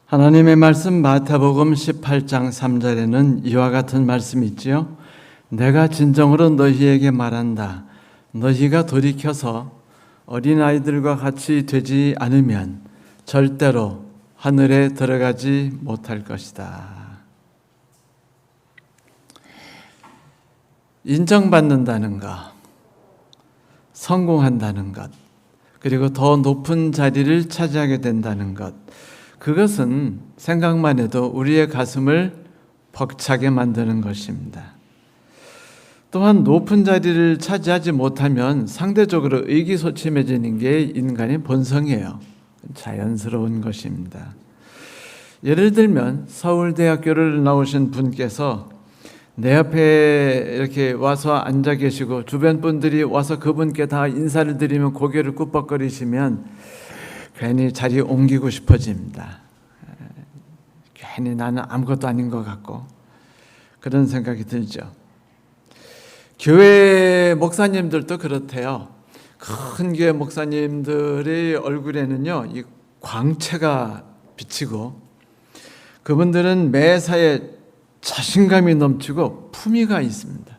하나님의 말씀 마태복음 18장 3절에는 이와 같은 말씀이 있지요. 내가 진정으로 너희에게 말한다. 너희가 돌이켜서 어린아이들과 같이 되지 않으면 절대로 하늘에 들어가지 못할 것이다. 인정받는다는 것, 성공한다는 것, 그리고 더 높은 자리를 차지하게 된다는 것, 그것은 생각만 해도 우리의 가슴을 벅차게 만드는 것입니다. 또한 높은 자리를 차지하지 못하면 상대적으로 의기소침해지는 게 인간의 본성이에요. 자연스러운 것입니다. 예를 들면 서울대학교를 나오신 분께서 내 옆에 이렇게 와서 앉아 계시고 주변 분들이 와서 그분께 다 인사를 드리면 고개를 끄덕거리시면 괜히 자리 옮기고 싶어집니다. 괜히 나는 아무것도 아닌 것 같고 그런 생각이 들죠. 교회 목사님들도 그렇대요. 큰 교회 목사님들의 얼굴에는요, 이 광채가 비치고 그분들은 매사에 자신감이 넘치고 품위가 있습니다.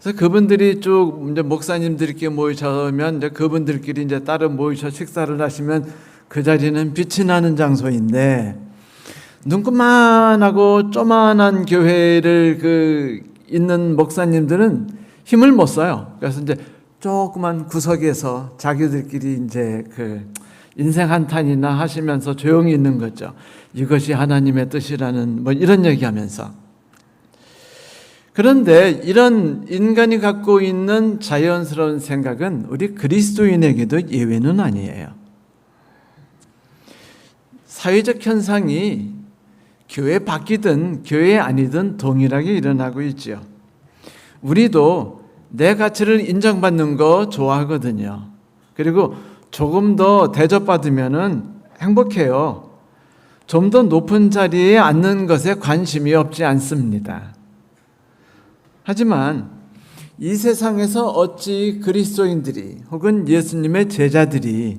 그래서 그분들이 쭉 이제 목사님들끼리 모이셔면 이제 그분들끼리 이제 따로 모이셔 식사를 하시면 그 자리는 빛이 나는 장소인데 눈곱만하고 조만한 교회를 있는 목사님들은 힘을 못 써요. 그래서 이제 조그만 구석에서 자기들끼리 이제 인생 한탄이나 하시면서 조용히 있는 거죠. 이것이 하나님의 뜻이라는 뭐 이런 얘기하면서. 그런데 이런 인간이 갖고 있는 자연스러운 생각은 우리 그리스도인에게도 예외는 아니에요. 사회적 현상이 교회 밖이든 교회 아니든 동일하게 일어나고 있죠. 우리도 내 가치를 인정받는 거 좋아하거든요. 그리고 조금 더 대접받으면은 행복해요. 좀 더 높은 자리에 앉는 것에 관심이 없지 않습니다. 하지만 이 세상에서 어찌 그리스도인들이 혹은 예수님의 제자들이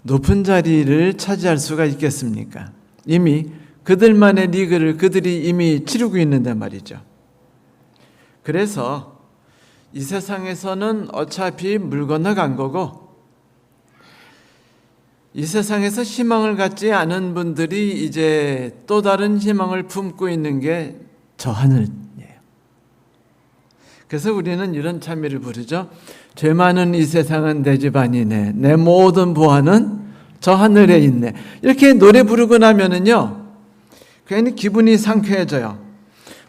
높은 자리를 차지할 수가 있겠습니까? 이미 그들만의 리그를 그들이 이미 치르고 있는데 말이죠. 그래서 이 세상에서는 어차피 물 건너간 거고 이 세상에서 희망을 갖지 않은 분들이 이제 또 다른 희망을 품고 있는 게 저 하늘이에요. 그래서 우리는 이런 찬미를 부르죠. 죄 많은 이 세상은 내 집 아니네. 내 모든 보화는 저 하늘에 있네. 이렇게 노래 부르고 나면은요, 괜히 기분이 상쾌해져요.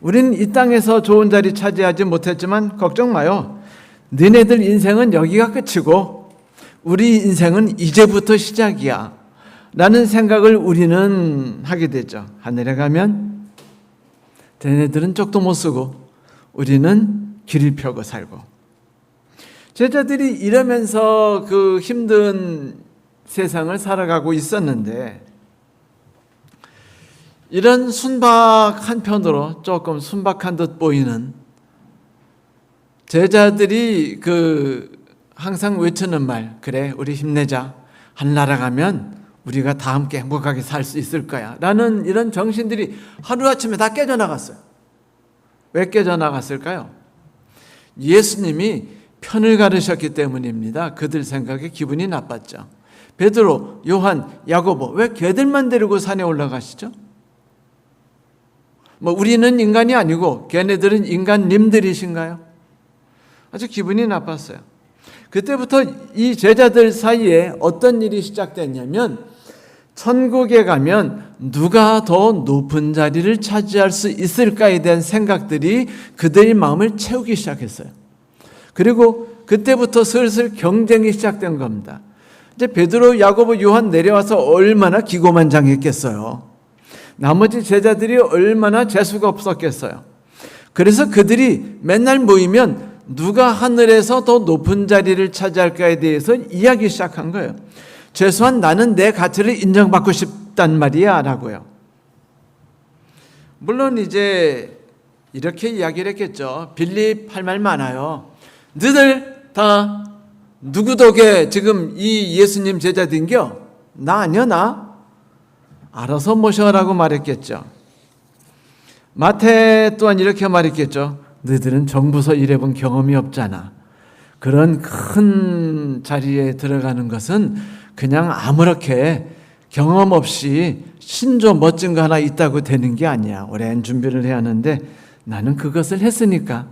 우리는 이 땅에서 좋은 자리 차지하지 못했지만 걱정 마요. 너네들 인생은 여기가 끝이고 우리 인생은 이제부터 시작이야. 라는 생각을 우리는 하게 되죠. 하늘에 가면 너네들은 쪽도 못 쓰고 우리는 길을 펴고 살고. 제자들이 이러면서 그 힘든 세상을 살아가고 있었는데 이런 순박 한편으로 조금 순박한 듯 보이는 제자들이 항상 외치는 말, 그래 우리 힘내자. 하늘나라 가면 우리가 다 함께 행복하게 살 수 있을 거야 라는 이런 정신들이 하루아침에 다 깨져나갔어요. 왜 깨져나갔을까요? 예수님이 편을 가르셨기 때문입니다. 그들 생각에 기분이 나빴죠. 베드로, 요한, 야고보 왜 걔들만 데리고 산에 올라가시죠? 우리는 인간이 아니고 걔네들은 인간님들이신가요? 아주 기분이 나빴어요. 그때부터 이 제자들 사이에 어떤 일이 시작됐냐면 천국에 가면 누가 더 높은 자리를 차지할 수 있을까에 대한 생각들이 그들의 마음을 채우기 시작했어요. 그리고 그때부터 슬슬 경쟁이 시작된 겁니다. 이제 베드로, 야고보, 요한 내려와서 얼마나 기고만장했겠어요. 나머지 제자들이 얼마나 재수가 없었겠어요. 그래서 그들이 맨날 모이면 누가 하늘에서 더 높은 자리를 차지할까에 대해서 이야기 시작한 거예요. 최소한 나는 내 가치를 인정받고 싶단 말이야 라고요. 물론 이제 이렇게 이야기를 했겠죠. 빌립 할 말 많아요. 너희들 다 누구 덕에 지금 이 예수님 제자된겨? 나 아니야 나? 알아서 모셔라고 말했겠죠. 마태 또한 이렇게 말했겠죠. 너희들은 정부서 일해본 경험이 없잖아. 그런 큰 자리에 들어가는 것은 그냥 아무렇게 경험 없이 신조 멋진 거 하나 있다고 되는 게 아니야. 오랜 준비를 해야 하는데 나는 그것을 했으니까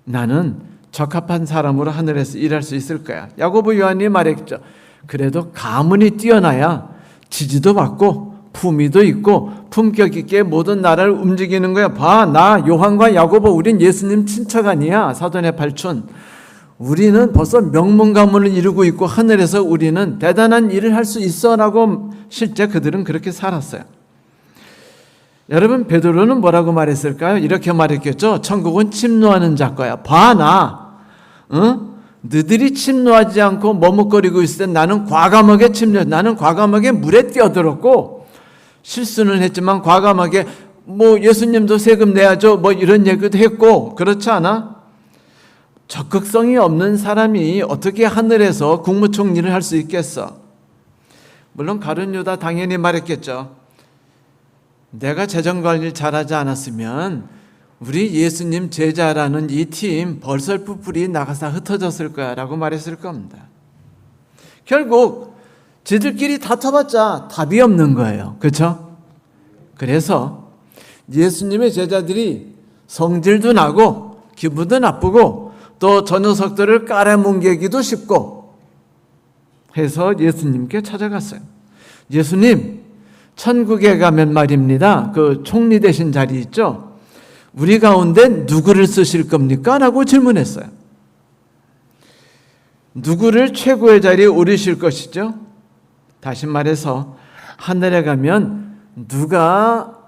나는 적합한 사람으로 하늘에서 일할 수 있을 거야. 야고보 요한이 말했죠. 그래도 가문이 뛰어나야 지지도 받고 품위도 있고 품격 있게 모든 나라를 움직이는 거야. 봐, 나 요한과 야고보 우린 예수님 친척 아니야. 사돈의 발촌. 우리는 벌써 명문 가문을 이루고 있고 하늘에서 우리는 대단한 일을 할 수 있어라고 실제 그들은 그렇게 살았어요. 여러분, 베드로는 뭐라고 말했을까요? 이렇게 말했겠죠. 천국은 침노하는 자 거야. 봐, 나 너희들이 침노하지 않고 머뭇거리고 있을 때 나는 과감하게 나는 과감하게 물에 뛰어들었고 실수는 했지만 과감하게 예수님도 세금 내야죠 이런 얘기도 했고. 그렇지 않아? 적극성이 없는 사람이 어떻게 하늘에서 국무총리를 할 수 있겠어? 물론 가룟 유다 당연히 말했겠죠. 내가 재정관리를 잘하지 않았으면 우리 예수님 제자라는 이 팀 벌써 뿔뿔이 나가서 흩어졌을 거야 라고 말했을 겁니다. 결국 지들끼리 다퉈봤자 답이 없는 거예요. 그렇죠? 그래서 예수님의 제자들이 성질도 나고 기분도 나쁘고 또 저 녀석들을 깔아뭉개기도 쉽고 해서 예수님께 찾아갔어요. 예수님, 천국에 가면 말입니다. 그 총리 되신 자리 있죠? 우리 가운데 누구를 쓰실 겁니까? 라고 질문했어요. 누구를 최고의 자리에 오르실 것이죠? 다시 말해서 하늘에 가면 누가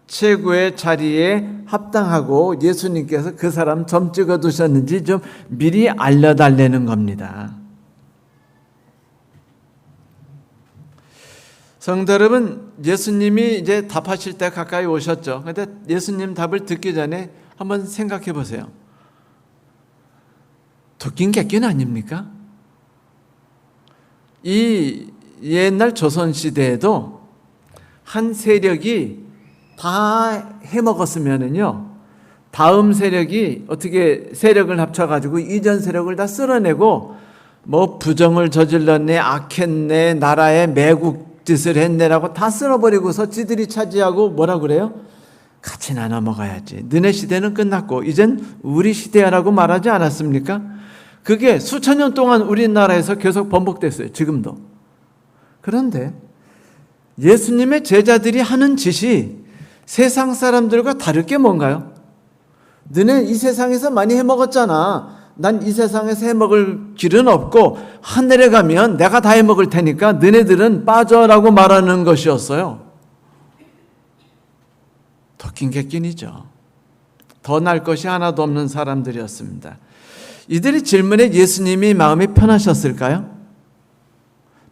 최고의 자리에 합당하고 예수님께서 그 사람 점 찍어 두셨는지 좀 미리 알려달라는 겁니다. 성도 여러분, 예수님이 이제 답하실 때 가까이 오셨죠. 그런데 예수님 답을 듣기 전에 한번 생각해 보세요. 도끼는 객기는 아닙니까? 이 옛날 조선시대에도 한 세력이 다 해먹었으면은요, 다음 세력이 어떻게 세력을 합쳐가지고 이전 세력을 다 쓸어내고 부정을 저질렀네, 악했네, 나라에 매국 짓을 했네라고 다 쓸어버리고서 지들이 차지하고 뭐라 그래요? 같이 나눠 먹어야지. 너네 시대는 끝났고 이젠 우리 시대야라고 말하지 않았습니까? 그게 수천 년 동안 우리나라에서 계속 번복됐어요. 지금도. 그런데 예수님의 제자들이 하는 짓이 세상 사람들과 다를 게 뭔가요? 너네 이 세상에서 많이 해먹었잖아. 난 이 세상에서 해먹을 길은 없고 하늘에 가면 내가 다 해먹을 테니까 너네들은 빠져라고 말하는 것이었어요. 더긴 객긴이죠. 더 날 것이 하나도 없는 사람들이었습니다. 이들의 질문에 예수님이 마음이 편하셨을까요?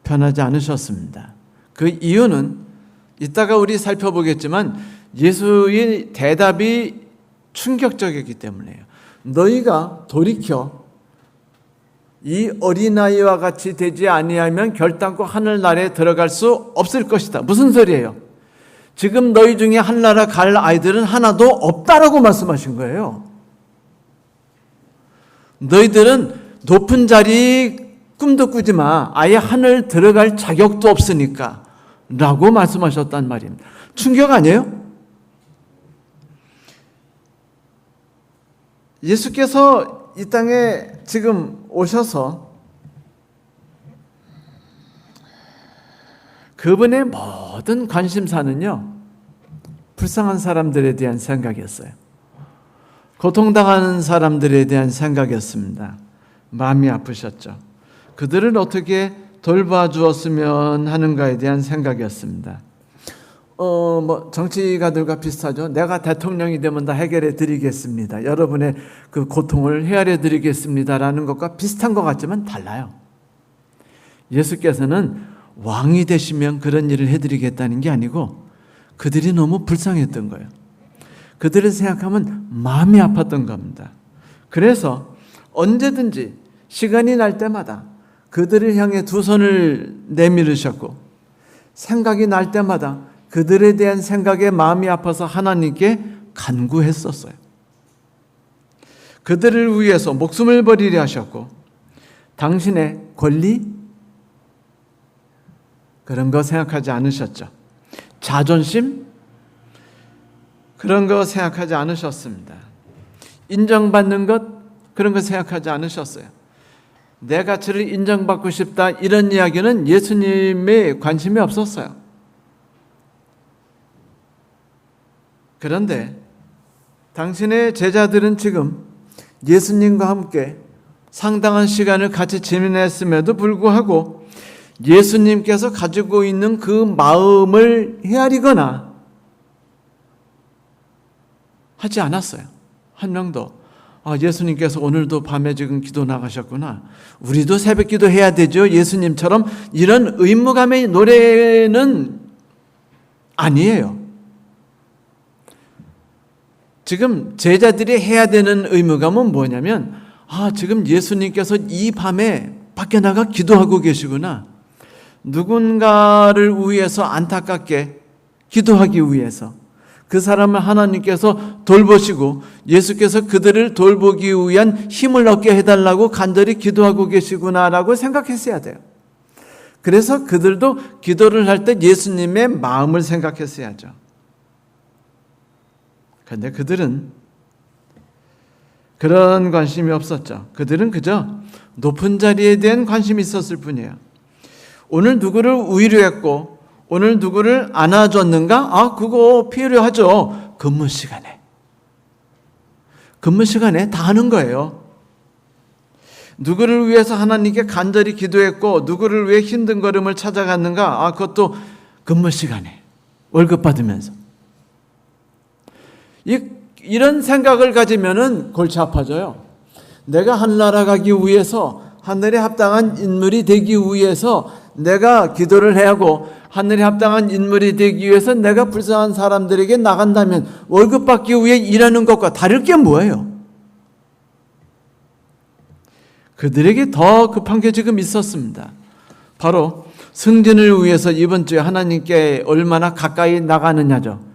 편하지 않으셨습니다. 그 이유는 이따가 우리 살펴보겠지만 예수의 대답이 충격적이기 때문이에요. 너희가 돌이켜 이 어린아이와 같이 되지 아니하면 결단코 하늘나라에 들어갈 수 없을 것이다. 무슨 소리예요? 지금 너희 중에 하늘나라 갈 아이들은 하나도 없다라고 말씀하신 거예요. 너희들은 높은 자리 꿈도 꾸지 마. 아예 하늘 들어갈 자격도 없으니까 라고 말씀하셨단 말입니다. 충격 아니에요? 예수께서 이 땅에 지금 오셔서 그분의 모든 관심사는요, 불쌍한 사람들에 대한 생각이었어요. 고통당하는 사람들에 대한 생각이었습니다. 마음이 아프셨죠. 그들을 어떻게 돌봐주었으면 하는가에 대한 생각이었습니다. 정치가들과 비슷하죠. 내가 대통령이 되면 다 해결해 드리겠습니다. 여러분의 그 고통을 헤아려 드리겠습니다. 라는 것과 비슷한 것 같지만 달라요. 예수께서는 왕이 되시면 그런 일을 해드리겠다는 게 아니고 그들이 너무 불쌍했던 거예요. 그들을 생각하면 마음이 아팠던 겁니다. 그래서 언제든지 시간이 날 때마다 그들을 향해 두 손을 내밀으셨고 생각이 날 때마다 그들에 대한 생각에 마음이 아파서 하나님께 간구했었어요. 그들을 위해서 목숨을 버리려 하셨고, 당신의 권리? 그런 거 생각하지 않으셨죠. 자존심? 그런 거 생각하지 않으셨습니다. 인정받는 것? 그런 거 생각하지 않으셨어요. 내 가치를 인정받고 싶다, 이런 이야기는 예수님의 관심이 없었어요. 그런데 당신의 제자들은 지금 예수님과 함께 상당한 시간을 같이 지냈음에도 불구하고 예수님께서 가지고 있는 그 마음을 헤아리거나 하지 않았어요. 한 명도 예수님께서 오늘도 밤에 지금 기도 나가셨구나, 우리도 새벽 기도 해야 되죠, 예수님처럼, 이런 의무감의 노래는 아니에요. 지금 제자들이 해야 되는 의무감은 뭐냐면, 지금 예수님께서 이 밤에 밖에 나가 기도하고 계시구나, 누군가를 위해서 안타깝게 기도하기 위해서 그 사람을 하나님께서 돌보시고 예수께서 그들을 돌보기 위한 힘을 얻게 해달라고 간절히 기도하고 계시구나라고 생각했어야 돼요. 그래서 그들도 기도를 할 때 예수님의 마음을 생각했어야죠. 그런데 그들은 그런 관심이 없었죠. 그들은 그저 높은 자리에 대한 관심이 있었을 뿐이에요. 오늘 누구를 위로했고 오늘 누구를 안아줬는가? 그거 필요하죠. 근무 시간에 다 하는 거예요. 누구를 위해서 하나님께 간절히 기도했고 누구를 위해 힘든 걸음을 찾아갔는가? 그것도 근무 시간에 월급 받으면서. 이런 생각을 가지면은 골치 아파져요. 내가 하늘나라 가기 위해서, 하늘에 합당한 인물이 되기 위해서 내가 기도를 해야 하고, 하늘에 합당한 인물이 되기 위해서 내가 불쌍한 사람들에게 나간다면 월급 받기 위해 일하는 것과 다를 게 뭐예요? 그들에게 더 급한 게 지금 있었습니다. 바로 승진을 위해서 이번 주에 하나님께 얼마나 가까이 나가느냐죠.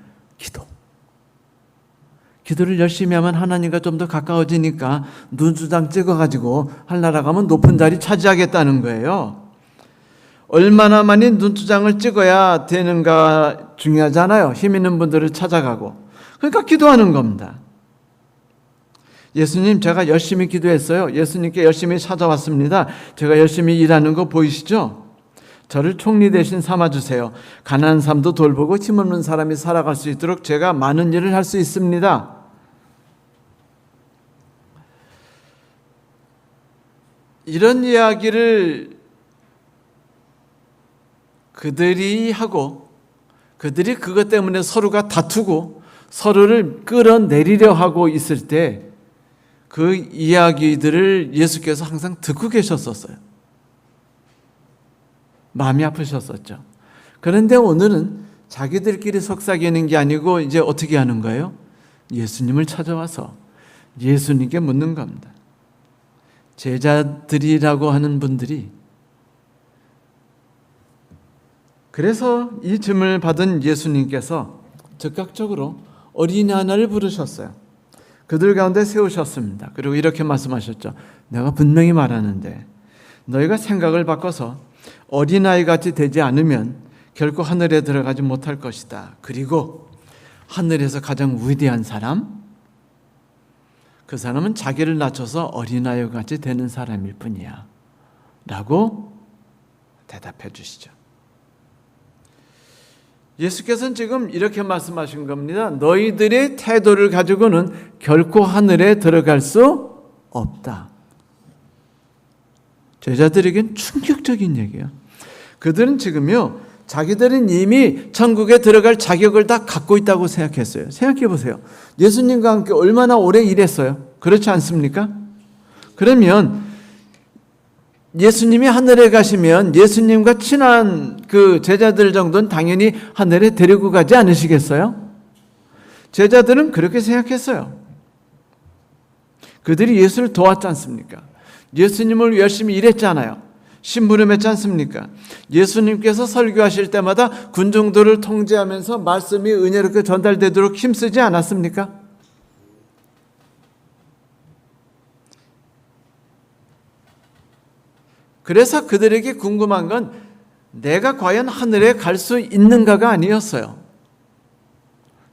기도를 열심히 하면 하나님과 좀 더 가까워지니까 눈두장 찍어가지고 하늘나라 가면 높은 자리 차지하겠다는 거예요. 얼마나 많이 눈두장을 찍어야 되는가 중요하잖아요. 힘 있는 분들을 찾아가고. 그러니까 기도하는 겁니다. 예수님, 제가 열심히 기도했어요. 예수님께 열심히 찾아왔습니다. 제가 열심히 일하는 거 보이시죠? 저를 총리 대신 삼아주세요. 가난한 삶도 돌보고 힘없는 사람이 살아갈 수 있도록 제가 많은 일을 할 수 있습니다. 이런 이야기를 그들이 하고, 그들이 그것 때문에 서로가 다투고 서로를 끌어내리려 하고 있을 때 그 이야기들을 예수께서 항상 듣고 계셨었어요. 마음이 아프셨었죠. 그런데 오늘은 자기들끼리 속삭이는 게 아니고 이제 어떻게 하는 거예요? 예수님을 찾아와서 예수님께 묻는 겁니다. 제자들이라고 하는 분들이, 그래서 이 질문을 받은 예수님께서 즉각적으로 어린이 하나를 부르셨어요. 그들 가운데 세우셨습니다. 그리고 이렇게 말씀하셨죠. 내가 분명히 말하는데 너희가 생각을 바꿔서 어린아이 같이 되지 않으면 결코 하늘에 들어가지 못할 것이다. 그리고 하늘에서 가장 위대한 사람, 그 사람은 자기를 낮춰서 어린아이 같이 되는 사람일 뿐이야 라고 대답해 주시죠. 예수께서는 지금 이렇게 말씀하신 겁니다. 너희들의 태도를 가지고는 결코 하늘에 들어갈 수 없다. 제자들에겐 충격적인 얘기예요. 그들은 지금요, 자기들은 이미 천국에 들어갈 자격을 다 갖고 있다고 생각했어요. 생각해 보세요. 예수님과 함께 얼마나 오래 일했어요? 그렇지 않습니까? 그러면 예수님이 하늘에 가시면 예수님과 친한 그 제자들 정도는 당연히 하늘에 데리고 가지 않으시겠어요? 제자들은 그렇게 생각했어요. 그들이 예수를 도왔지 않습니까? 예수님을 열심히 일했잖아요. 심부름했지 않습니까? 예수님께서 설교하실 때마다 군중들을 통제하면서 말씀이 은혜롭게 전달되도록 힘쓰지 않았습니까? 그래서 그들에게 궁금한 건 내가 과연 하늘에 갈 수 있는가가 아니었어요.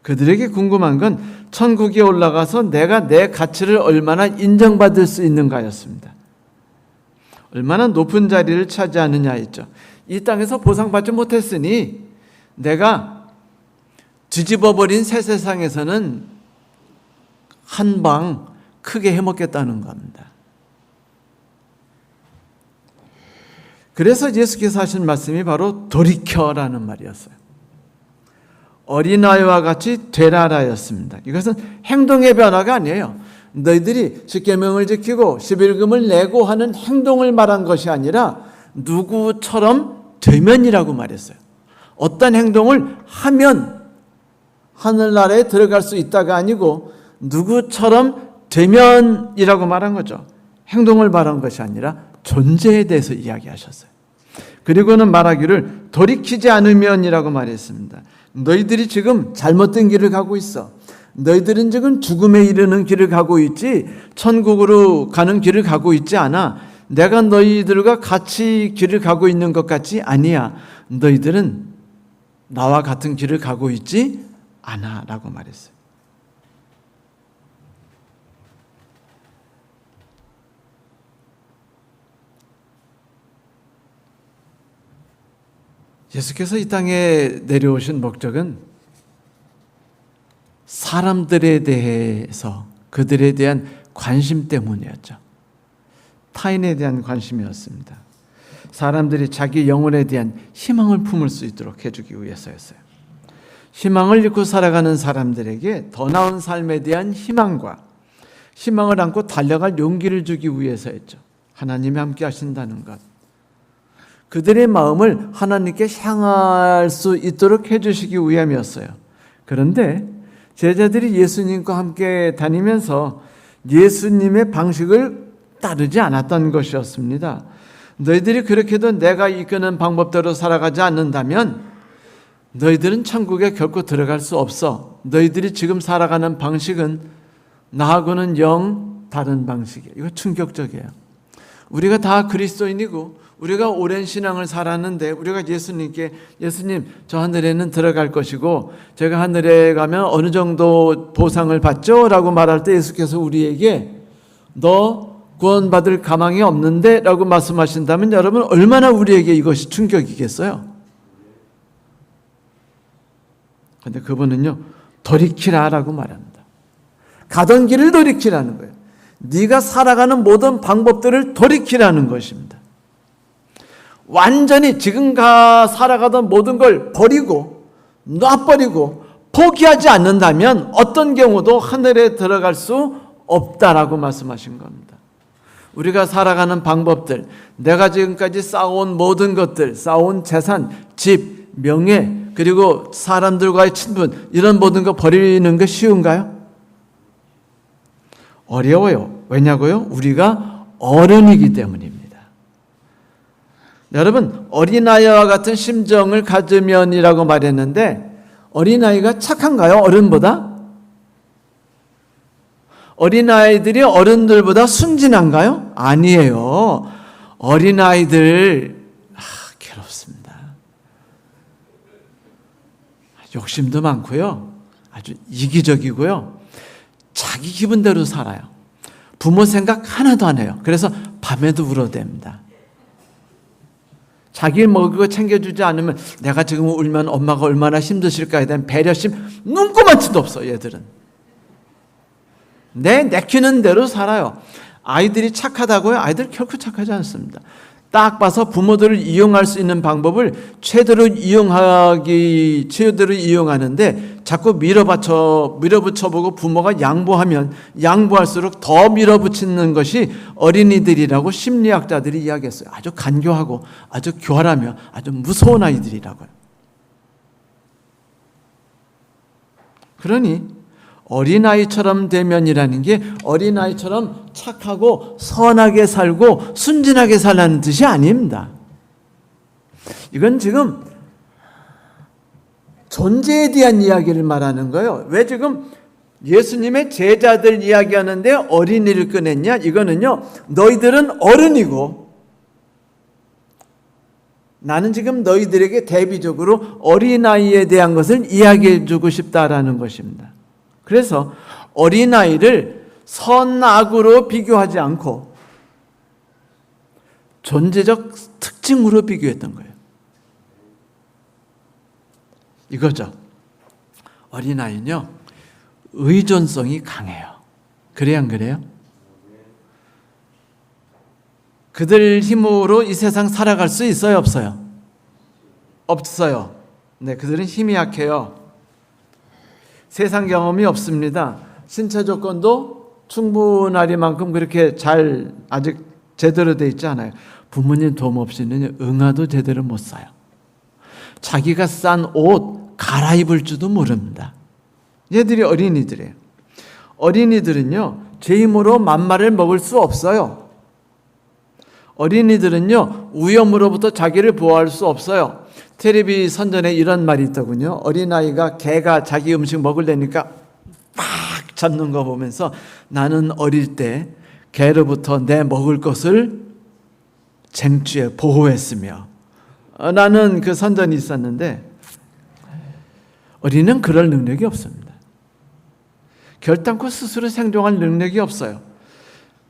그들에게 궁금한 건 천국에 올라가서 내가 내 가치를 얼마나 인정받을 수 있는가였습니다. 얼마나 높은 자리를 차지하느냐였죠. 이 땅에서 보상받지 못했으니 내가 뒤집어버린 새 세상에서는 한 방 크게 해먹겠다는 겁니다. 그래서 예수께서 하신 말씀이 바로 돌이켜라는 말이었어요. 어린아이와 같이 되라라였습니다. 이것은 행동의 변화가 아니에요. 너희들이 십계명을 지키고 십일금을 내고 하는 행동을 말한 것이 아니라 누구처럼 되면이라고 말했어요. 어떤 행동을 하면 하늘나라에 들어갈 수 있다가 아니고 누구처럼 되면이라고 말한 거죠. 행동을 말한 것이 아니라 존재에 대해서 이야기하셨어요. 그리고는 말하기를 돌이키지 않으면이라고 말했습니다. 너희들이 지금 잘못된 길을 가고 있어. 너희들은 지금 죽음에 이르는 길을 가고 있지 천국으로 가는 길을 가고 있지 않아. 내가 너희들과 같이 길을 가고 있는 것 같지 아니야. 너희들은 나와 같은 길을 가고 있지 않아 라고 말했어요. 예수께서 이 땅에 내려오신 목적은 사람들에 대해서 그들에 대한 관심 때문이었죠. 타인에 대한 관심이었습니다. 사람들이 자기 영혼에 대한 희망을 품을 수 있도록 해주기 위해서였어요. 희망을 잃고 살아가는 사람들에게 더 나은 삶에 대한 희망과 희망을 안고 달려갈 용기를 주기 위해서였죠. 하나님이 함께 하신다는 것. 그들의 마음을 하나님께 향할 수 있도록 해주시기 위함이었어요. 그런데 제자들이 예수님과 함께 다니면서 예수님의 방식을 따르지 않았던 것이었습니다. 너희들이 그렇게도 내가 이끄는 방법대로 살아가지 않는다면 너희들은 천국에 결코 들어갈 수 없어. 너희들이 지금 살아가는 방식은 나하고는 영 다른 방식이에요. 이거 충격적이에요. 우리가 다 그리스도인이고 우리가 오랜 신앙을 살았는데 우리가 예수님께 예수님 저 하늘에는 들어갈 것이고 제가 하늘에 가면 어느 정도 보상을 받죠? 라고 말할 때 예수께서 우리에게 너 구원받을 가망이 없는데 라고 말씀하신다면 여러분 얼마나 우리에게 이것이 충격이겠어요? 그런데 그분은요 돌이키라 라고 말합니다. 가던 길을 돌이키라는 거예요. 네가 살아가는 모든 방법들을 돌이키라는 것입니다. 완전히 지금 살아가던 모든 걸 버리고 놔버리고 포기하지 않는다면 어떤 경우도 하늘에 들어갈 수 없다라고 말씀하신 겁니다. 우리가 살아가는 방법들, 내가 지금까지 쌓아온 모든 것들, 쌓아온 재산, 집, 명예, 그리고 사람들과의 친분 이런 모든 거 버리는 게 쉬운가요? 어려워요. 왜냐고요? 우리가 어른이기 때문입니다. 여러분 어린아이와 같은 심정을 가지면이라고 말했는데 어린아이가 착한가요? 어른보다? 어린아이들이 어른들보다 순진한가요? 아니에요. 어린아이들 괴롭습니다. 욕심도 많고요. 아주 이기적이고요. 자기 기분대로 살아요. 부모 생각 하나도 안 해요. 그래서 밤에도 울어댑니다. 자기 먹이고 챙겨주지 않으면 내가 지금 울면 엄마가 얼마나 힘드실까에 대한 배려심 눈꼽만치도 없어. 얘들은 내키는 대로 살아요. 아이들이 착하다고요? 아이들 결코 착하지 않습니다. 딱 봐서 부모들을 이용할 수 있는 방법을 최대로 이용하는데 자꾸 밀어붙여보고 부모가 양보하면 양보할수록 더 밀어붙이는 것이 어린이들이라고 심리학자들이 이야기했어요. 아주 간교하고 아주 교활하며 아주 무서운 아이들이라고요. 그러니 어린아이처럼 되면이라는 게 어린아이처럼 착하고 선하게 살고 순진하게 살라는 뜻이 아닙니다. 이건 지금 존재에 대한 이야기를 말하는 거예요. 왜 지금 예수님의 제자들 이야기하는데 어린이를 꺼냈냐? 이거는요, 너희들은 어른이고 나는 지금 너희들에게 대비적으로 어린아이에 대한 것을 이야기해 주고 싶다라는 것입니다. 그래서 어린아이를 선악으로 비교하지 않고 존재적 특징으로 비교했던 거예요. 이거죠. 어린아이는요, 의존성이 강해요. 그래요, 안 그래요? 그들 힘으로 이 세상 살아갈 수 있어요, 없어요? 없어요. 네, 그들은 힘이 약해요. 세상 경험이 없습니다. 신체 조건도 충분하리만큼 그렇게 잘 아직 제대로 돼 있지 않아요. 부모님 도움 없이는 응아도 제대로 못 사요. 자기가 싼 옷 갈아입을 줄도 모릅니다. 얘들이 어린이들이에요. 어린이들은요, 제 힘으로 만마를 먹을 수 없어요. 어린이들은요, 위험으로부터 자기를 보호할 수 없어요. 텔레비 선전에 이런 말이 있더군요. 어린아이가 개가 자기 음식 먹으려니까 막 잡는 거 보면서 나는 어릴 때 개로부터 내 먹을 것을 쟁취해 보호했으며 라는 그 선전이 있었는데, 어린이는 그럴 능력이 없습니다. 결단코 스스로 생존할 능력이 없어요.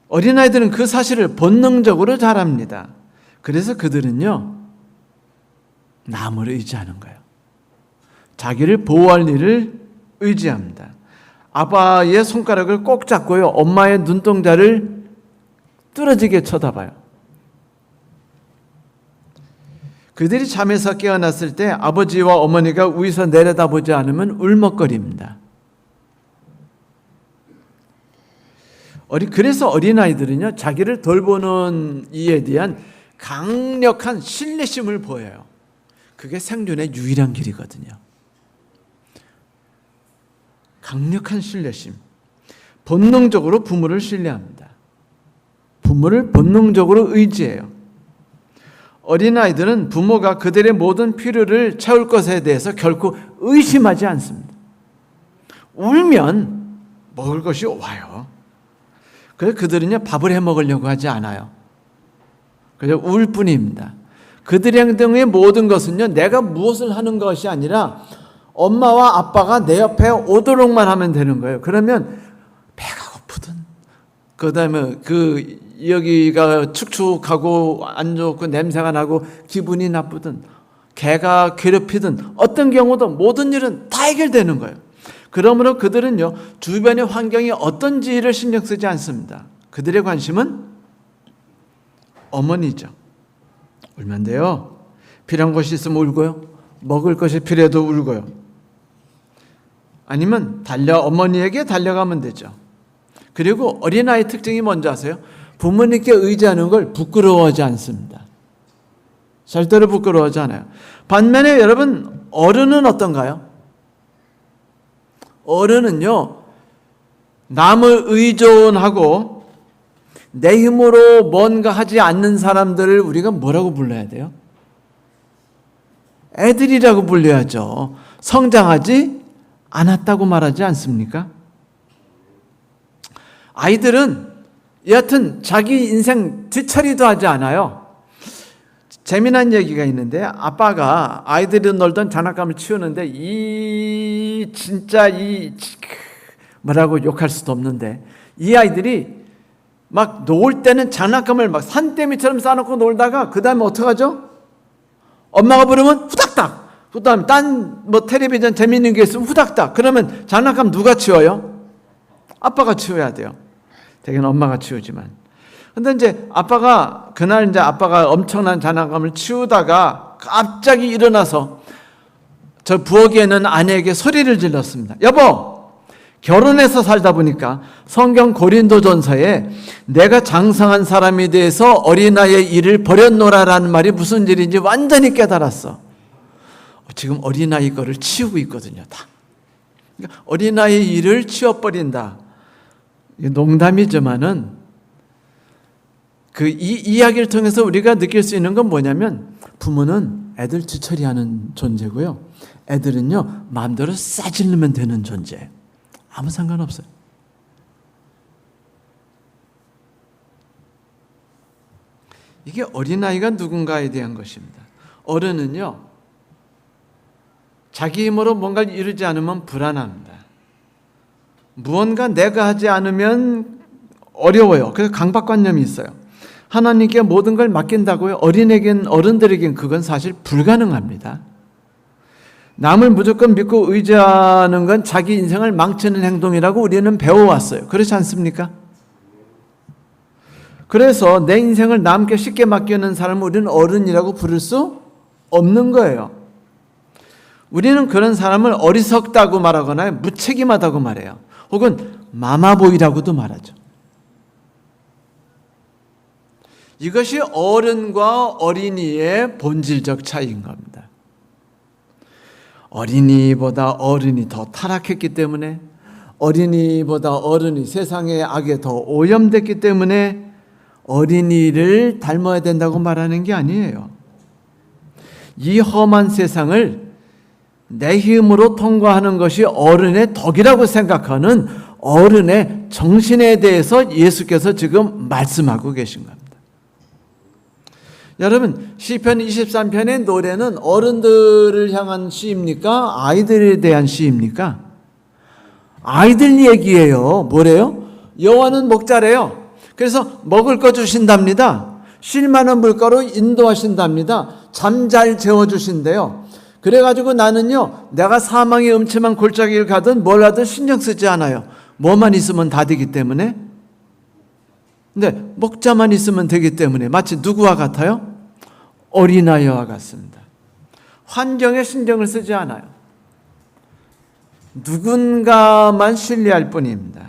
어린아이들은 그 사실을 본능적으로 잘 압니다. 그래서 그들은요, 남을 의지하는 거예요. 자기를 보호할 일을 의지합니다. 아빠의 손가락을 꼭 잡고요, 엄마의 눈동자를 뚫어지게 쳐다봐요. 그들이 잠에서 깨어났을 때 아버지와 어머니가 위에서 내려다보지 않으면 울먹거립니다. 그래서 어린아이들은요, 자기를 돌보는 이에 대한 강력한 신뢰심을 보여요. 그게 생존의 유일한 길이거든요. 강력한 신뢰심. 본능적으로 부모를 신뢰합니다. 부모를 본능적으로 의지해요. 어린아이들은 부모가 그들의 모든 필요를 채울 것에 대해서 결코 의심하지 않습니다. 울면 먹을 것이 와요. 그래서 그들은요, 밥을 해 먹으려고 하지 않아요. 그냥 울 뿐입니다. 그들의 행동의 모든 것은요, 내가 무엇을 하는 것이 아니라 엄마와 아빠가 내 옆에 오도록만 하면 되는 거예요. 그러면 배가 고프든, 그 다음에 여기가 축축하고 안 좋고 냄새가 나고 기분이 나쁘든, 개가 괴롭히든, 어떤 경우도 모든 일은 다 해결되는 거예요. 그러므로 그들은요, 주변의 환경이 어떤지를 신경 쓰지 않습니다. 그들의 관심은 어머니죠. 울면 돼요. 필요한 것이 있으면 울고요, 먹을 것이 필요해도 울고요. 아니면 어머니에게 달려가면 되죠. 그리고 어린아이 특징이 뭔지 아세요? 부모님께 의지하는 걸 부끄러워하지 않습니다. 절대로 부끄러워하지 않아요. 반면에 여러분, 어른은 어떤가요? 어른은요, 남을 의존하고 내 힘으로 뭔가 하지 않는 사람들을 우리가 뭐라고 불러야 돼요? 애들이라고 불려야죠. 성장하지 않았다고 말하지 않습니까? 아이들은 여하튼 자기 인생 뒤처리도 하지 않아요. 재미난 얘기가 있는데, 아빠가 아이들이 놀던 장난감을 치우는데 뭐라고 욕할 수도 없는데, 이 아이들이 막 놀 때는 장난감을 막 산더미처럼 쌓아놓고 놀다가 그 다음에 어떡하죠? 엄마가 부르면 후닥닥, 그 다음에 텔레비전 재미있는 게 있으면 후닥닥. 그러면 장난감 누가 치워요? 아빠가 치워야 돼요. 대개는 엄마가 치우지만. 근데 이제 그날 아빠가 엄청난 장난감을 치우다가 갑자기 일어나서 저 부엌에는 아내에게 소리를 질렀습니다. 여보, 결혼해서 살다 보니까 성경 고린도전서에 내가 장성한 사람에 대해서 어린아이의 일을 버렸노라라는 말이 무슨 일인지 완전히 깨달았어. 지금 어린아이 거를 치우고 있거든요, 다. 그러니까 어린아이 일을 치워버린다. 농담이지만은 이 이야기를 통해서 우리가 느낄 수 있는 건 뭐냐면 부모는 애들 뒤처리하는 존재고요. 애들은요 마음대로 싸질르면 되는 존재. 아무 상관없어요. 이게 어린아이가 누군가에 대한 것입니다. 어른은요 자기 힘으로 뭔가를 이루지 않으면 불안합니다. 무언가 내가 하지 않으면 어려워요. 그래서 강박관념이 있어요. 하나님께 모든 걸 맡긴다고요? 어른들에겐 그건 사실 불가능합니다. 남을 무조건 믿고 의지하는 건 자기 인생을 망치는 행동이라고 우리는 배워왔어요. 그렇지 않습니까? 그래서 내 인생을 남께 쉽게 맡기는 사람을 우리는 어른이라고 부를 수 없는 거예요. 우리는 그런 사람을 어리석다고 말하거나 무책임하다고 말해요. 혹은 마마보이라고도 말하죠. 이것이 어른과 어린이의 본질적 차이인 겁니다. 어린이보다 어른이 더 타락했기 때문에, 어린이보다 어른이 세상의 악에 더 오염됐기 때문에 어린이를 닮아야 된다고 말하는 게 아니에요. 이 험한 세상을 내 힘으로 통과하는 것이 어른의 덕이라고 생각하는 어른의 정신에 대해서 예수께서 지금 말씀하고 계신 겁니다. 여러분, 시편 23편의 노래는 어른들을 향한 시입니까? 아이들에 대한 시입니까? 아이들 얘기예요. 뭐래요? 여호와는 목자래요. 그래서 먹을 거 주신답니다. 쉴 만한 물가로 인도하신답니다. 잠 잘 재워주신대요. 그래가지고 나는요, 내가 사망의 음침한 골짜기를 가든 뭘 하든 신경 쓰지 않아요. 뭐만 있으면 다 되기 때문에. 근데 목자만 있으면 되기 때문에 마치 누구와 같아요? 어린아이와 같습니다. 환경에 신경을 쓰지 않아요. 누군가만 신뢰할 뿐입니다.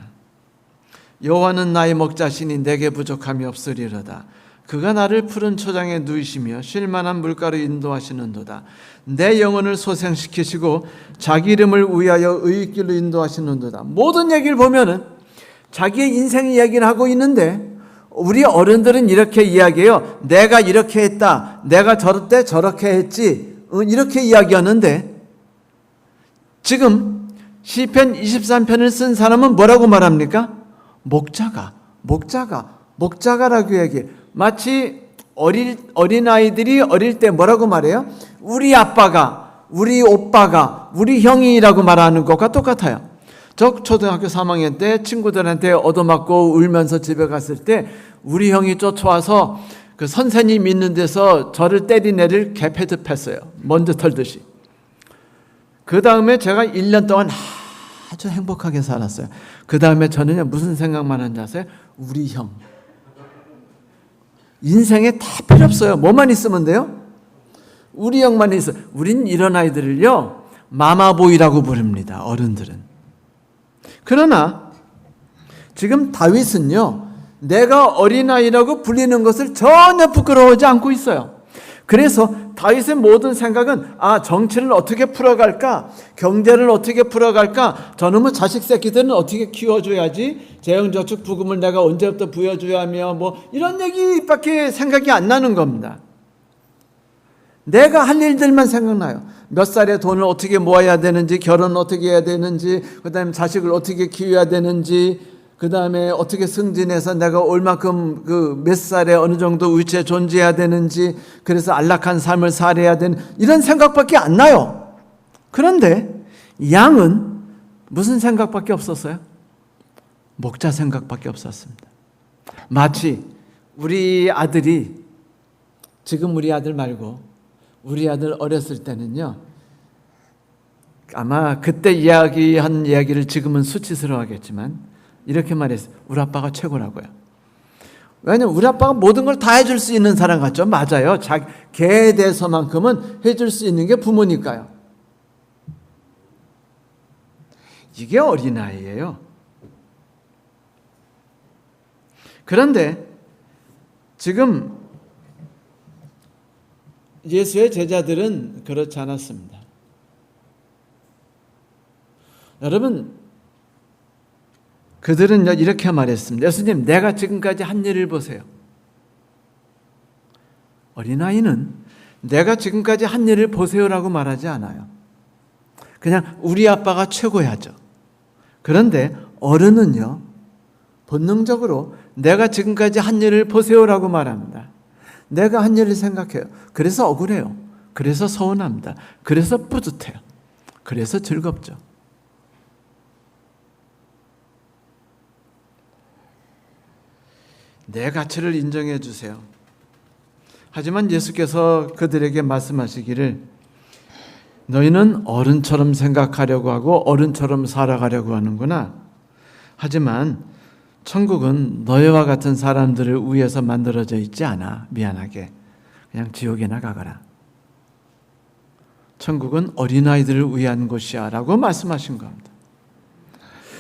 여호와는 나의 목자시니 내게 부족함이 없으리로다. 그가 나를 푸른 초장에 누이시며 쉴 만한 물가로 인도하시는도다. 내 영혼을 소생시키시고 자기 이름을 위하여 의의 길로 인도하시는도다. 모든 얘기를 보면은 자기의 인생 이야기를 하고 있는데, 우리 어른들은 이렇게 이야기해요. 내가 이렇게 했다. 내가 저럴 때 저렇게 했지. 이렇게 이야기하는데, 지금 시편 23편을 쓴 사람은 뭐라고 말합니까? 목자가라고 얘기해. 마치 어린아이들이 어릴 때 뭐라고 말해요? 우리 아빠가, 우리 오빠가, 우리 형이라고 말하는 것과 똑같아요. 저 초등학교 3학년 때 친구들한테 얻어맞고 울면서 집에 갔을 때 우리 형이 쫓아와서 그 선생님 있는 데서 저를 때린 애를 개패듭했어요. 먼저 털듯이. 그 다음에 제가 1년 동안 아주 행복하게 살았어요. 그 다음에 저는 무슨 생각만 하는지 아세요? 우리 형. 인생에 다 필요 없어요. 뭐만 있으면 돼요? 우리 형만 있어요. 우린 이런 아이들을요, 마마보이라고 부릅니다. 어른들은. 그러나 지금 다윗은요, 내가 어린아이라고 불리는 것을 전혀 부끄러워하지 않고 있어요. 그래서 다윗의 모든 생각은 정치를 어떻게 풀어갈까? 경제를 어떻게 풀어갈까? 저놈의 자식 새끼들은 어떻게 키워줘야지? 재형저축 부금을 내가 언제부터 부여줘야 하며 이런 얘기밖에 생각이 안 나는 겁니다. 내가 할 일들만 생각나요. 몇 살에 돈을 어떻게 모아야 되는지, 결혼을 어떻게 해야 되는지, 그 다음에 자식을 어떻게 키워야 되는지, 그 다음에 어떻게 승진해서 내가 얼마큼 몇 살에 어느 정도 위치에 존재해야 되는지, 그래서 안락한 삶을 살아야 되는 이런 생각밖에 안 나요. 그런데 양은 무슨 생각밖에 없었어요? 목자 생각밖에 없었습니다. 마치 우리 아들이, 지금 우리 아들 말고 우리 아들 어렸을 때는요, 아마 그때 이야기한 이야기를 지금은 수치스러워하겠지만 이렇게 말했어요. 우리 아빠가 최고라고요. 왜냐면 우리 아빠가 모든 걸 다 해줄 수 있는 사람 같죠? 맞아요. 걔에 대해서만큼은 해줄 수 있는 게 부모니까요. 이게 어린아이예요. 그런데 지금 예수의 제자들은 그렇지 않았습니다. 여러분, 그들은 이렇게 말했습니다. 예수님, 내가 지금까지 한 일을 보세요. 어린아이는 내가 지금까지 한 일을 보세요라고 말하지 않아요. 그냥 우리 아빠가 최고야죠. 그런데 어른은요, 본능적으로 내가 지금까지 한 일을 보세요라고 말합니다. 내가 한 일을 생각해요. 그래서 억울해요. 그래서 서운합니다. 그래서 뿌듯해요. 그래서 즐겁죠. 내 가치를 인정해 주세요. 하지만 예수께서 그들에게 말씀하시기를 너희는 어른처럼 생각하려고 하고 어른처럼 살아가려고 하는구나. 하지만 천국은 너희와 같은 사람들을 위해서 만들어져 있지 않아. 미안하게. 그냥 지옥에나 가거라. 천국은 어린아이들을 위한 곳이야 라고 말씀하신 겁니다.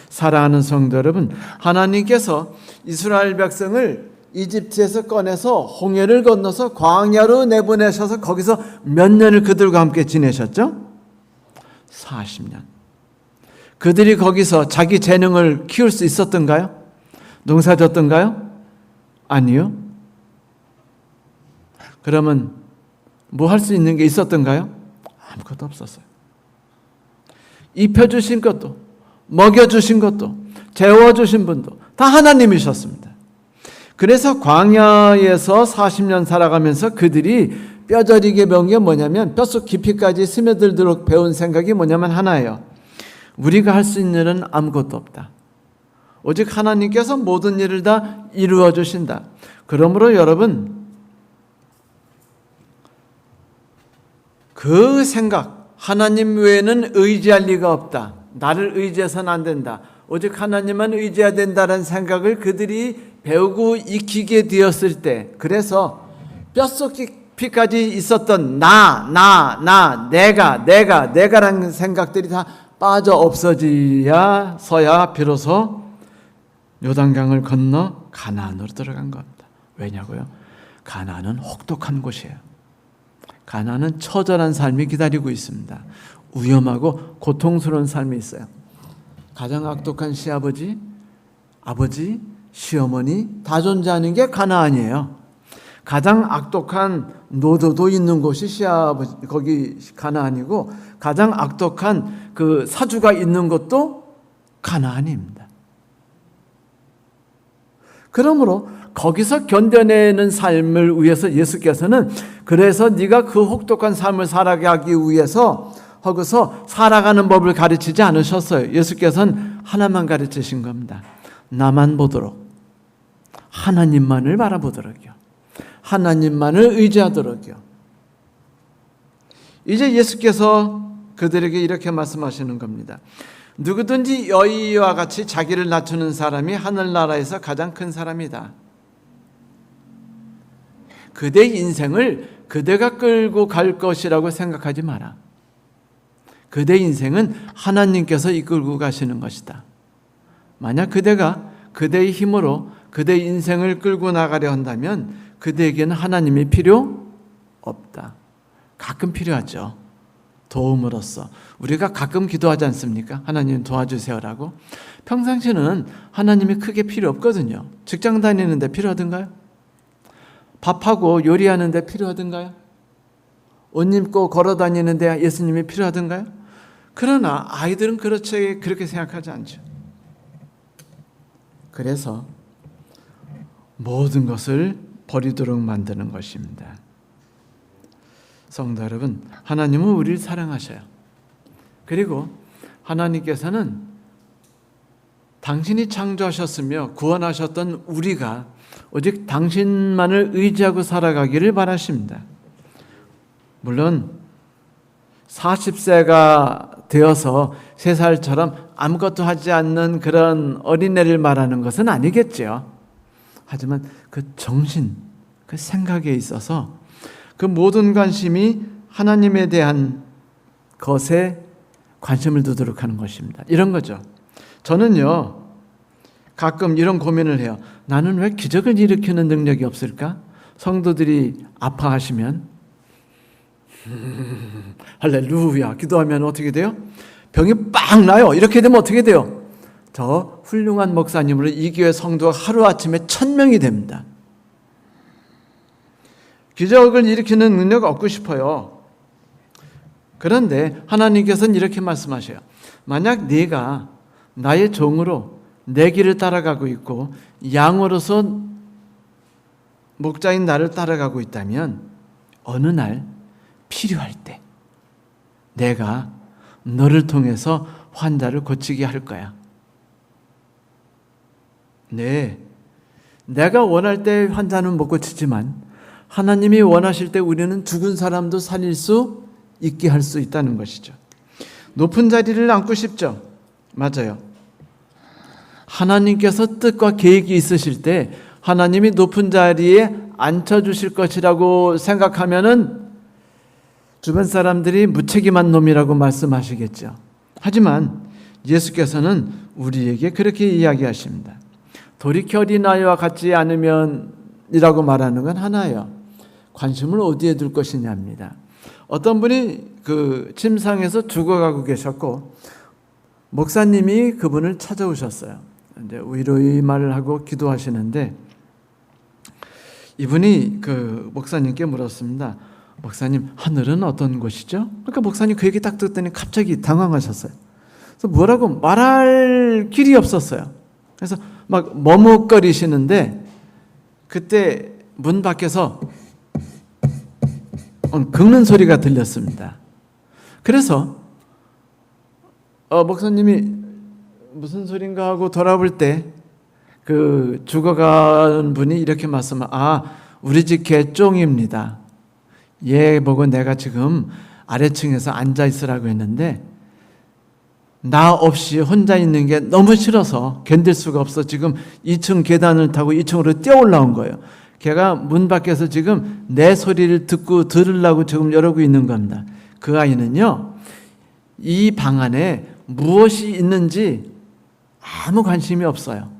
사랑하는 성도 여러분, 하나님께서 이스라엘 백성을 이집트에서 꺼내서 홍해를 건너서 광야로 내보내셔서 거기서 몇 년을 그들과 함께 지내셨죠? 40년. 그들이 거기서 자기 재능을 키울 수 있었던가요? 농사 졌던가요? 아니요. 그러면 뭐 할 수 있는 게 있었던가요? 아무것도 없었어요. 입혀주신 것도, 먹여주신 것도, 재워주신 분도 다 하나님이셨습니다. 그래서 광야에서 40년 살아가면서 그들이 뼈저리게 배운 게 뭐냐면, 뼛속 깊이까지 스며들도록 배운 생각이 뭐냐면 하나예요. 우리가 할 수 있는 일은 아무것도 없다. 오직 하나님께서 모든 일을 다 이루어 주신다. 그러므로 여러분, 그 생각, 하나님 외에는 의지할 리가 없다. 나를 의지해서는 안 된다. 오직 하나님만 의지해야 된다는 생각을 그들이 배우고 익히게 되었을 때, 그래서 뼛속 깊이까지 있었던 내가라는 생각들이 다 빠져 없어지야서야 비로소 요단강을 건너 가나안으로 들어간 겁니다. 왜냐고요? 가나안은 혹독한 곳이에요. 가나안은 처절한 삶이 기다리고 있습니다. 위험하고 고통스러운 삶이 있어요. 가장 악독한 시아버지, 아버지, 시어머니 다 존재하는 게 가나안이에요. 가장 악독한 노도도 있는 곳이 시아버지, 거기 가나안이고, 가장 악독한 그 사주가 있는 곳도 가나안입니다. 그러므로 거기서 견뎌내는 삶을 위해서 예수께서는, 그래서 네가 그 혹독한 삶을 살아가기 위해서 거기서 살아가는 법을 가르치지 않으셨어요. 예수께서는 하나만 가르치신 겁니다. 나만 보도록, 하나님만을 바라보도록요. 하나님만을 의지하도록요. 이제 예수께서 그들에게 이렇게 말씀하시는 겁니다. 누구든지 여의와 같이 자기를 낮추는 사람이 하늘나라에서 가장 큰 사람이다. 그대의 인생을 그대가 끌고 갈 것이라고 생각하지 마라. 그대의 인생은 하나님께서 이끌고 가시는 것이다. 만약 그대가 그대의 힘으로 그대의 인생을 끌고 나가려 한다면 그대에게는 하나님이 필요 없다. 가끔 필요하죠. 도움으로써. 우리가 가끔 기도하지 않습니까? 하나님 도와주세요라고. 평상시는 하나님이 크게 필요 없거든요. 직장 다니는데 필요하던가요? 밥하고 요리하는데 필요하던가요? 옷 입고 걸어 다니는데 예수님이 필요하던가요? 그러나 아이들은 그렇게 생각하지 않죠. 그래서 모든 것을 버리도록 만드는 것입니다. 성도 여러분, 하나님은 우리를 사랑하셔요. 그리고 하나님께서는 당신이 창조하셨으며 구원하셨던 우리가 오직 당신만을 의지하고 살아가기를 바라십니다. 물론 40세가 되어서 3살처럼 아무것도 하지 않는 그런 어린애를 말하는 것은 아니겠죠. 하지만 그 정신, 그 생각에 있어서 그 모든 관심이 하나님에 대한 것에 관심을 두도록 하는 것입니다. 이런 거죠. 저는요, 가끔 이런 고민을 해요. 나는 왜 기적을 일으키는 능력이 없을까? 성도들이 아파하시면 할렐루야 기도하면 어떻게 돼요? 병이 빡 나요. 이렇게 되면 어떻게 돼요? 저 훌륭한 목사님으로 이 교회 성도가 하루아침에 1000명이 됩니다. 기적을 일으키는 능력 얻고 싶어요. 그런데 하나님께서는 이렇게 말씀하셔요. 만약 네가 나의 종으로 내 길을 따라가고 있고 양으로서 목자인 나를 따라가고 있다면 어느 날 필요할 때 내가 너를 통해서 환자를 고치게 할 거야. 네, 내가 원할 때 환자는 못 고치지만 하나님이 원하실 때 우리는 죽은 사람도 살릴 수 있게 할 수 있다는 것이죠. 높은 자리를 앉고 싶죠? 맞아요. 하나님께서 뜻과 계획이 있으실 때 하나님이 높은 자리에 앉혀주실 것이라고 생각하면은 주변 사람들이 무책임한 놈이라고 말씀하시겠죠. 하지만 예수께서는 우리에게 그렇게 이야기하십니다. 돌이켜 어린아이와 같지 않으면 이라고 말하는 건 하나예요. 관심을 어디에 둘 것이냐입니다. 어떤 분이 그 침상에서 죽어가고 계셨고 목사님이 그분을 찾아오셨어요. 이제 위로의 말을 하고 기도하시는데 이분이 그 목사님께 물었습니다. 목사님, 하늘은 어떤 곳이죠? 그러니까 목사님 그 얘기 딱 듣더니 갑자기 당황하셨어요. 그래서 뭐라고 말할 길이 없었어요. 그래서 막 머뭇거리시는데 그때 문 밖에서 긁는 소리가 들렸습니다. 그래서 목사님이 무슨 소린가 하고 돌아볼 때 그 죽어가는 분이 이렇게 말씀을 우리 집 개쫑입니다. 얘 보고 내가 지금 아래층에서 앉아 있으라고 했는데 나 없이 혼자 있는 게 너무 싫어서 견딜 수가 없어 지금 2층 계단을 타고 2층으로 뛰어 올라온 거예요. 걔가 문 밖에서 지금 내 소리를 듣고 들으려고 지금 이러고 있는 겁니다. 그 아이는요, 이 방 안에 무엇이 있는지 아무 관심이 없어요.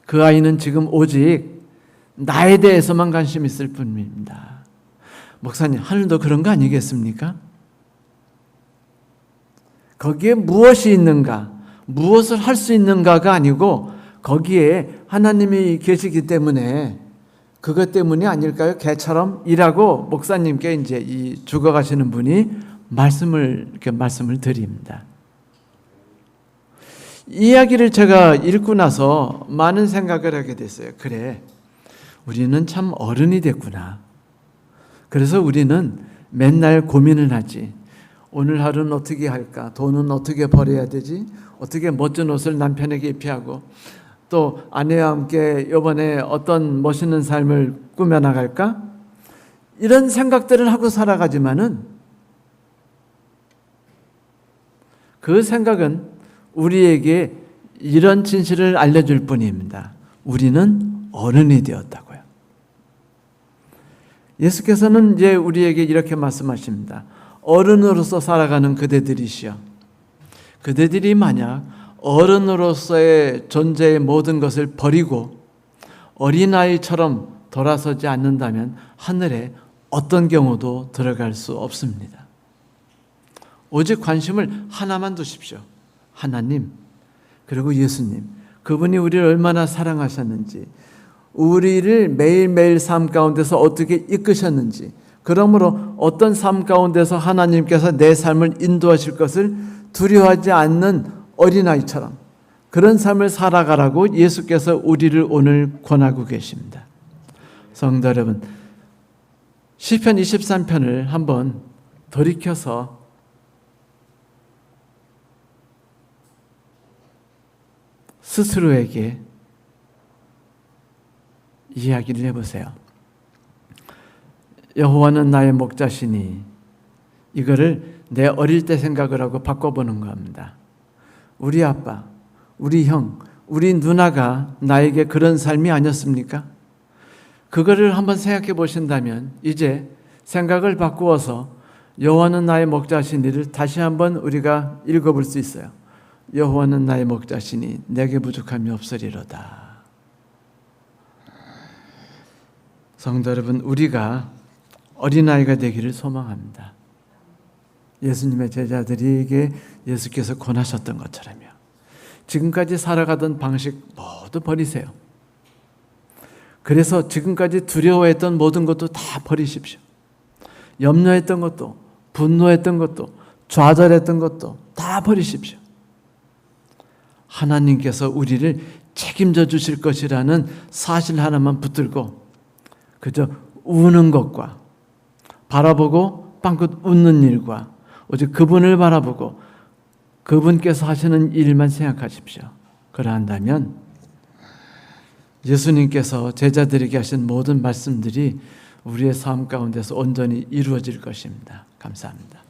그 아이는 지금 오직 나에 대해서만 관심이 있을 뿐입니다. 목사님, 하늘도 그런 거 아니겠습니까? 거기에 무엇이 있는가, 무엇을 할 수 있는가가 아니고 거기에 하나님이 계시기 때문에 그것 때문이 아닐까요? 개처럼 이라고 목사님께 이제 이 죽어가시는 분이 말씀을 드립니다. 이 이야기를 제가 읽고 나서 많은 생각을 하게 됐어요. 그래, 우리는 참 어른이 됐구나. 그래서 우리는 맨날 고민을 하지. 오늘 하루는 어떻게 할까? 돈은 어떻게 벌어야 되지? 어떻게 멋진 옷을 남편에게 입히하고 또 아내와 함께 이번에 어떤 멋있는 삶을 꾸며나갈까? 이런 생각들을 하고 살아가지만은 그 생각은 우리에게 이런 진실을 알려줄 뿐입니다. 우리는 어른이 되었다고요. 예수께서는 이제 우리에게 이렇게 말씀하십니다. 어른으로서 살아가는 그대들이시여. 그대들이 만약 어른으로서의 존재의 모든 것을 버리고 어린아이처럼 돌아서지 않는다면 하늘에 어떤 경우도 들어갈 수 없습니다. 오직 관심을 하나만 두십시오. 하나님, 그리고 예수님, 그분이 우리를 얼마나 사랑하셨는지, 우리를 매일매일 삶 가운데서 어떻게 이끄셨는지, 그러므로 어떤 삶 가운데서 하나님께서 내 삶을 인도하실 것을 두려워하지 않는 어린아이처럼 그런 삶을 살아가라고 예수께서 우리를 오늘 권하고 계십니다. 성도 여러분, 시편 23편을 한번 돌이켜서 스스로에게 이야기를 해보세요. 여호와는 나의 목자시니, 이거를 내 어릴 때 생각을 하고 바꿔보는 겁니다. 우리 아빠, 우리 형, 우리 누나가 나에게 그런 삶이 아니었습니까? 그거를 한번 생각해 보신다면 이제 생각을 바꾸어서 여호와는 나의 목자시니를 다시 한번 우리가 읽어볼 수 있어요. 여호와는 나의 목자시니 내게 부족함이 없으리로다. 성도 여러분, 우리가 어린아이가 되기를 소망합니다. 예수님의 제자들에게 예수께서 권하셨던 것처럼요. 지금까지 살아가던 방식 모두 버리세요. 그래서 지금까지 두려워했던 모든 것도 다 버리십시오. 염려했던 것도, 분노했던 것도, 좌절했던 것도 다 버리십시오. 하나님께서 우리를 책임져 주실 것이라는 사실 하나만 붙들고 그저 우는 것과 바라보고 빵긋 웃는 일과 오직 그분을 바라보고 그분께서 하시는 일만 생각하십시오. 그러한다면 예수님께서 제자들에게 하신 모든 말씀들이 우리의 삶 가운데서 온전히 이루어질 것입니다. 감사합니다.